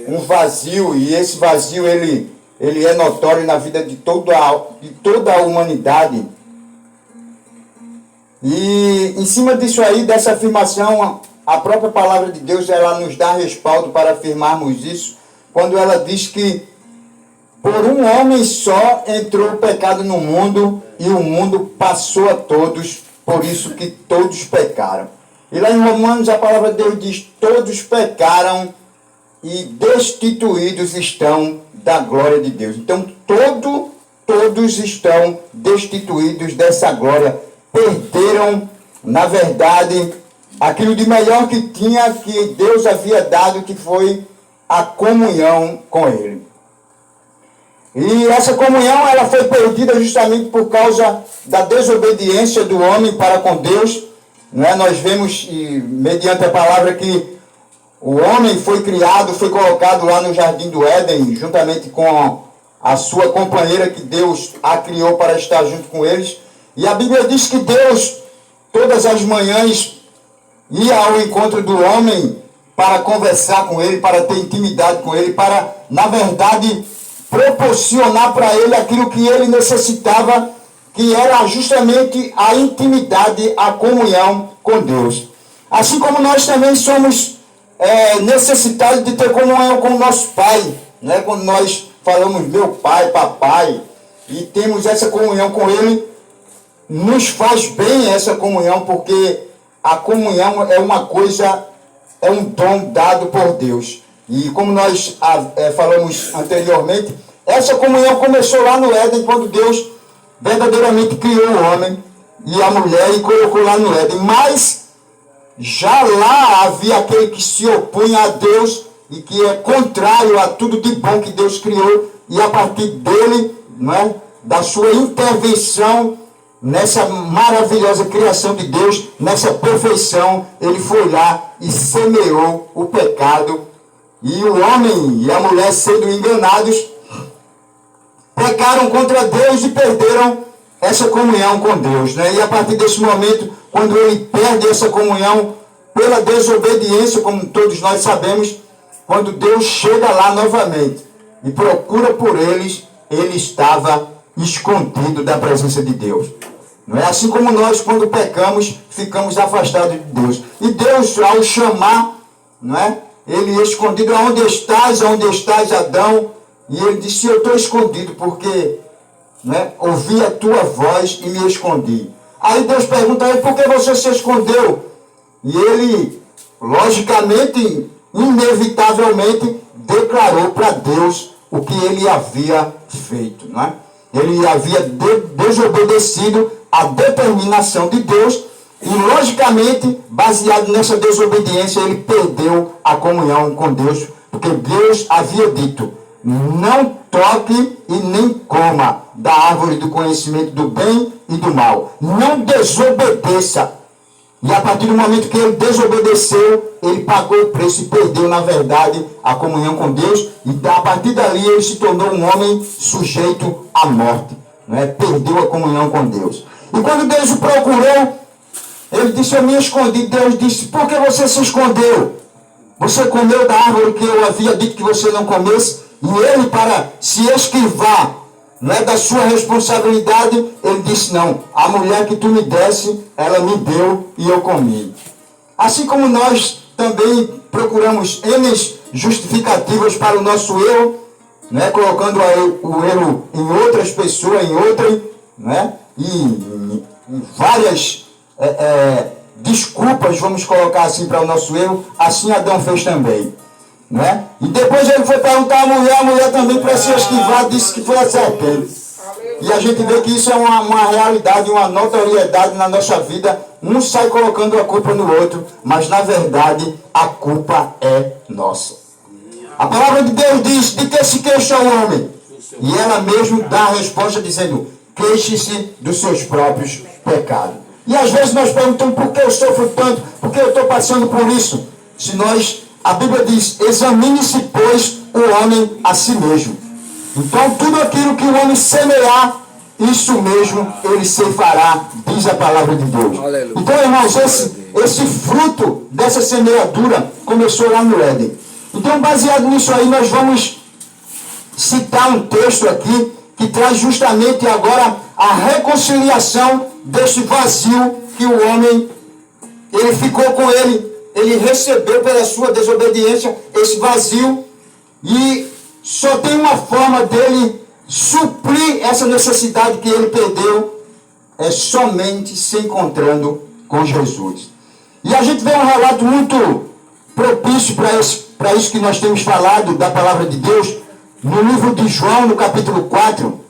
um vazio, e esse vazio ele é notório na vida de toda a humanidade. E em cima disso aí, dessa afirmação, a própria palavra de Deus, ela nos dá respaldo para afirmarmos isso, quando ela diz que por um homem só entrou o pecado no mundo, e o mundo passou a todos, por isso que todos pecaram. E lá em Romanos a palavra de Deus diz: todos pecaram e destituídos estão da glória de Deus. Então todos estão destituídos dessa glória. Perderam, na verdade, aquilo de melhor que tinha, que Deus havia dado, que foi a comunhão com Ele. E essa comunhão, ela foi perdida justamente por causa da desobediência do homem para com Deus. Né? Nós vemos, mediante a palavra, que o homem foi criado, foi colocado lá no Jardim do Éden, juntamente com a sua companheira, que Deus a criou para estar junto com eles. E a Bíblia diz que Deus, todas as manhãs, ia ao encontro do homem para conversar com ele, para ter intimidade com ele, para, na verdade, proporcionar para ele aquilo que ele necessitava, que era justamente a intimidade, a comunhão com Deus. Assim como nós também somos necessitados de ter comunhão com o nosso Pai, né? Quando nós falamos meu Pai, papai, e temos essa comunhão com Ele, nos faz bem essa comunhão, porque a comunhão é uma coisa, é um dom dado por Deus. E como nós falamos anteriormente, essa comunhão começou lá no Éden, quando Deus verdadeiramente criou o homem e a mulher e colocou lá no Éden. Mas já lá havia aquele que se opunha a Deus e que é contrário a tudo de bom que Deus criou, e a partir dele, não é, da sua intervenção nessa maravilhosa criação de Deus, nessa perfeição, ele foi lá e semeou o pecado. E o homem e a mulher, sendo enganados, pecaram contra Deus e perderam essa comunhão com Deus. Né? E a partir desse momento, quando ele perde essa comunhão pela desobediência, como todos nós sabemos, quando Deus chega lá novamente e procura por eles, ele estava escondido da presença de Deus. Não é assim como nós, quando pecamos, ficamos afastados de Deus. E Deus, ao chamar, não é, ele escondido: aonde estás, Adão? E ele disse: eu estou escondido porque, né, ouvi a tua voz e me escondi. Aí Deus pergunta a ele: por que você se escondeu? E ele, logicamente, inevitavelmente, declarou para Deus o que ele havia feito. Não é? Ele havia desobedecido a determinação de Deus e, logicamente, baseado nessa desobediência, ele perdeu a comunhão com Deus, porque Deus havia dito: não toque e nem coma da árvore do conhecimento do bem e do mal. Não desobedeça. E a partir do momento que ele desobedeceu, ele pagou o preço e perdeu, na verdade, a comunhão com Deus. E a partir dali ele se tornou um homem sujeito à morte. Né? Perdeu a comunhão com Deus. E quando Deus o procurou, ele disse: eu me escondi. Deus disse: por que você se escondeu? Você comeu da árvore que eu havia dito que você não comesse? E ele, para se esquivar, não é, da sua responsabilidade, ele disse: não, a mulher que tu me desse, ela me deu e eu comi. Assim como nós também procuramos N justificativas para o nosso erro, né, colocando o erro em outras pessoas, em outra, né, e em várias desculpas, vamos colocar assim, para o nosso erro. Assim Adão fez também. Né? E depois ele foi perguntar à mulher, a mulher também, para se esquivar, disse que foi a serpente. E a gente vê que isso é uma realidade, uma notoriedade na nossa vida. Um sai colocando a culpa no outro, mas na verdade a culpa é nossa. A palavra de Deus diz: de que se queixa o homem? E ela mesmo dá a resposta dizendo: queixe-se dos seus próprios pecados. E às vezes nós perguntamos: por que eu sofro tanto? Por que eu estou passando por isso? Se nós, a Bíblia diz: examine-se, pois, o homem a si mesmo. Então, tudo aquilo que o homem semear, isso mesmo ele ceifará, diz a palavra de Deus. Aleluia. Então, irmãos, esse fruto dessa semeadura começou lá no Éden. Então, baseado nisso aí, nós vamos citar um texto aqui que traz justamente agora a reconciliação deste vazio que o homem, ele ficou com ele recebeu pela sua desobediência esse vazio, e só tem uma forma dele suprir essa necessidade que ele perdeu, é somente se encontrando com Jesus. E a gente vê um relato muito propício para isso que nós temos falado da palavra de Deus, no livro de João, no capítulo 4,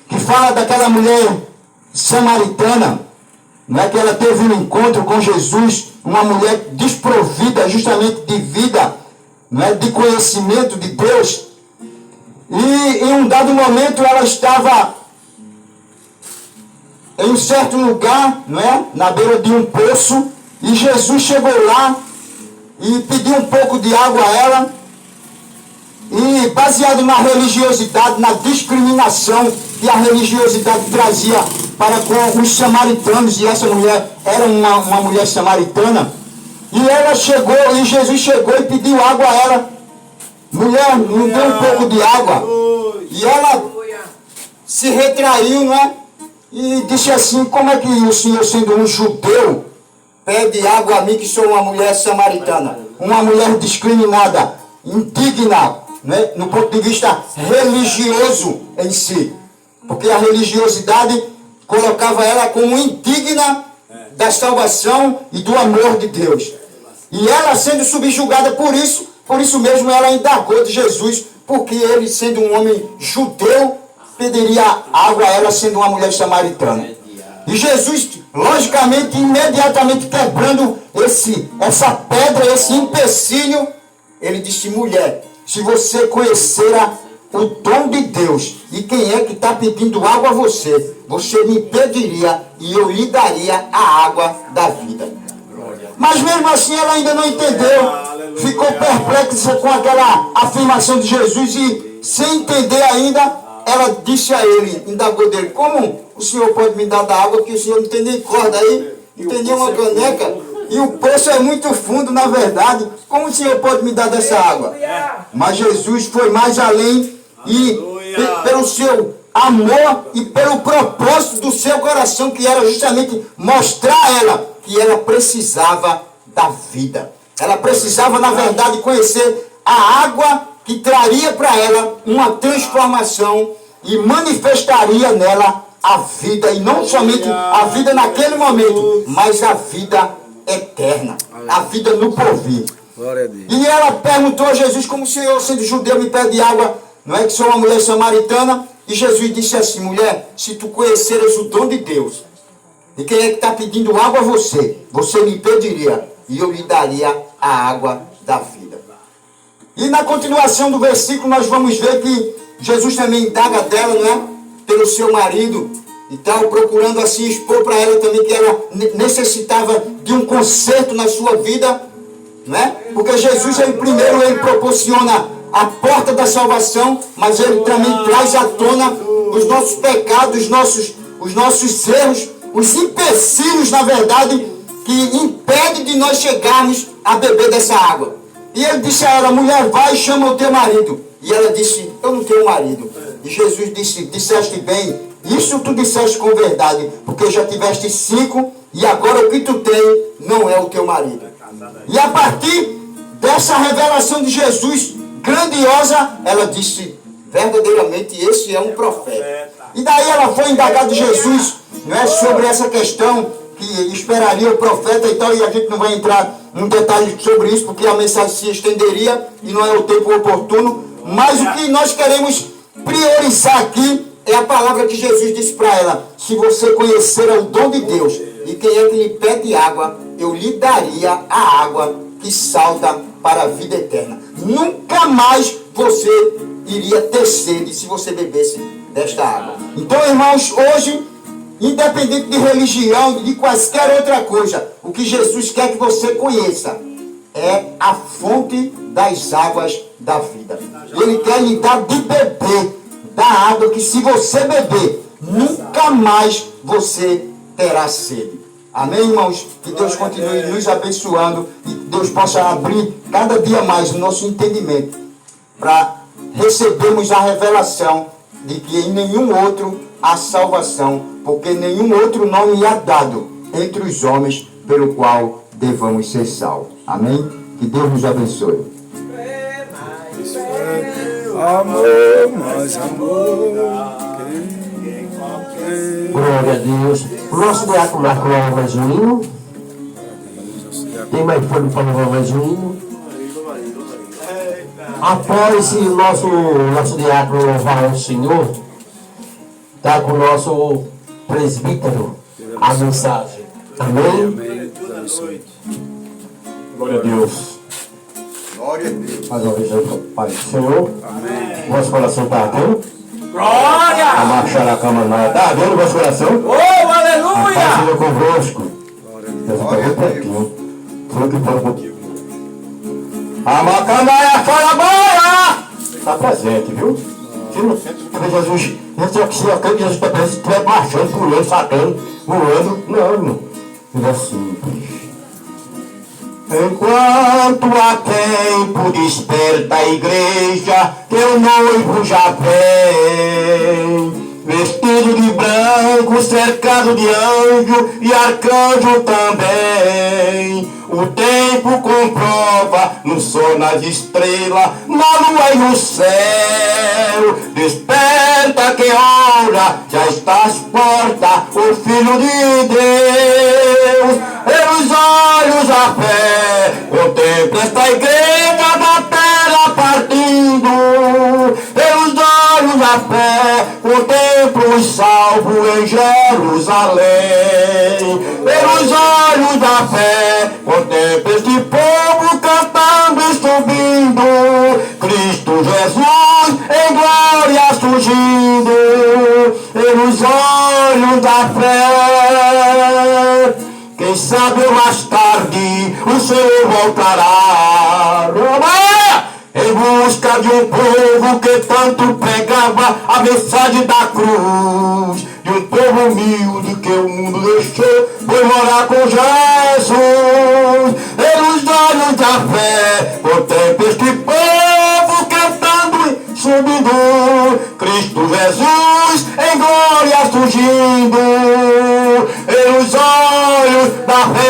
que fala daquela mulher samaritana, não é, que ela teve um encontro com Jesus, uma mulher desprovida justamente de vida, não é, de conhecimento de Deus, e em um dado momento ela estava em um certo lugar, não é, na beira de um poço, e Jesus chegou lá e pediu um pouco de água a ela, e baseado na religiosidade, na discriminação que a religiosidade trazia para com os samaritanos, e essa mulher era uma mulher samaritana, e ela chegou, e Jesus chegou e pediu água a ela. Mulher, me dê um pouco de água. E ela se retraiu, não é? E disse assim: como é que o senhor, sendo um judeu, pede água a mim, que sou uma mulher samaritana? Uma mulher discriminada, indigna, né, no ponto de vista religioso em si. Porque a religiosidade colocava ela como indigna da salvação e do amor de Deus. E ela, sendo subjugada por isso mesmo ela indagou de Jesus, porque ele, sendo um homem judeu, pediria água a ela, sendo uma mulher samaritana. E Jesus, logicamente, imediatamente quebrando essa pedra, esse empecilho, ele disse: mulher, se você conhecera o dom de Deus, e quem é que está pedindo água a você, você me pediria e eu lhe daria a água da vida. Mas mesmo assim ela ainda não entendeu, ficou perplexa com aquela afirmação de Jesus, e sem entender ainda, ela disse a ele, indagou dele: como o senhor pode me dar da água, que o senhor não tem nem corda aí, não tem nem uma caneca, e o poço é muito fundo, na verdade, como o senhor pode me dar dessa água? Mas Jesus foi mais além, e pelo seu amor e pelo propósito do seu coração, que era justamente mostrar a ela que ela precisava da vida. Ela precisava, na verdade, conhecer a água que traria para ela uma transformação e manifestaria nela a vida, e não somente a vida naquele momento, mas a vida eterna, a vida no porvir. E ela perguntou a Jesus: como o senhor, sendo judeu, me pede água, não é, que sou uma mulher samaritana? E Jesus disse assim: mulher, se tu conheceras o dom de Deus, e quem é que está pedindo água a você, você me pediria e eu lhe daria a água da vida. E na continuação do versículo nós vamos ver que Jesus também indaga dela, não é, pelo seu marido e tal, procurando assim expor para ela também que ela necessitava de um conserto na sua vida, não é? Porque Jesus, ele primeiro, ele proporciona a porta da salvação, mas ele também traz à tona os nossos pecados, os nossos erros, os empecilhos, na verdade, que impedem de nós chegarmos a beber dessa água. E ele disse a ela: mulher, vai e chama o teu marido. E ela disse: eu não tenho marido. E Jesus disse: disseste bem, isso tu disseste com verdade, porque já tiveste 5 e agora o que tu tem não é o teu marido. E a partir dessa revelação de Jesus grandiosa, ela disse: verdadeiramente esse é um profeta. E daí ela foi indagar de Jesus, não é, sobre essa questão que esperaria o profeta e tal, e a gente não vai entrar em detalhes sobre isso, porque a mensagem se estenderia e não é o tempo oportuno. Mas o que nós queremos priorizar aqui é a palavra que Jesus disse para ela: se você conhecer o dom de Deus, e quem é que lhe pede água, eu lhe daria a água que salta para a vida eterna. Nunca mais você iria ter sede se você bebesse desta água. Então, irmãos, hoje, independente de religião, de quaisquer outra coisa, o que Jesus quer que você conheça é a fonte das águas da vida. Ele quer lhe dar de beber da água que, se você beber, nunca mais você terá sede. Amém, irmãos? Que Deus continue nos abençoando e que Deus possa abrir cada dia mais o nosso entendimento para recebermos a revelação de que em nenhum outro há salvação, porque nenhum outro nome há dado entre os homens pelo qual devamos ser salvos. Amém? Que Deus nos abençoe. Amor, mais amor. Glória a Deus. O nosso diácono marcou mais um hino. Tem mais fome para levar mais um hino? Após o nosso diácono louvar o Senhor, está com o nosso presbítero a mensagem. Amém? Glória a Deus. Glória a Deus. Mais uma vez, Pai do Senhor. Amém. Nosso coração está atento. Glória! A marchar na cama não está vendo o nosso coração? Oh, Pai aleluia! seja convosco. Deus está Glória a bem Deus. pertinho. Foi que for contigo. A macandaia fora boia! Está presente, viu? Se não for Jesus, se a Jesus está presente, se estiver marchando, pulando, saltando, voando, não, irmão. Ele é simples. Enquanto há tempo, desperta a igreja, teu noivo já vem. Vestido de branco, cercado de anjo e arcanjo também. O tempo comprova no sol, nas estrelas, na lua e no céu. Desperta quem ora, já está às portas, o Filho de Deus. Pelos olhos da fé, contempla esta igreja da terra partindo. Pelos olhos da fé, contempla os salvos em Jerusalém. Pelos olhos da fé, contempla este povo cantando e subindo. Cristo Jesus em glória surgindo. Pelos olhos da fé, quem sabe mais tarde o Senhor voltará. Em busca de um povo que tanto pregava a mensagem da cruz. De um povo humilde que o mundo deixou, foi morar com Jesus. Pelos olhos da fé, contempla este povo cantando e subindo. Cristo Jesus em glória surgindo. Pelos olhos da fé,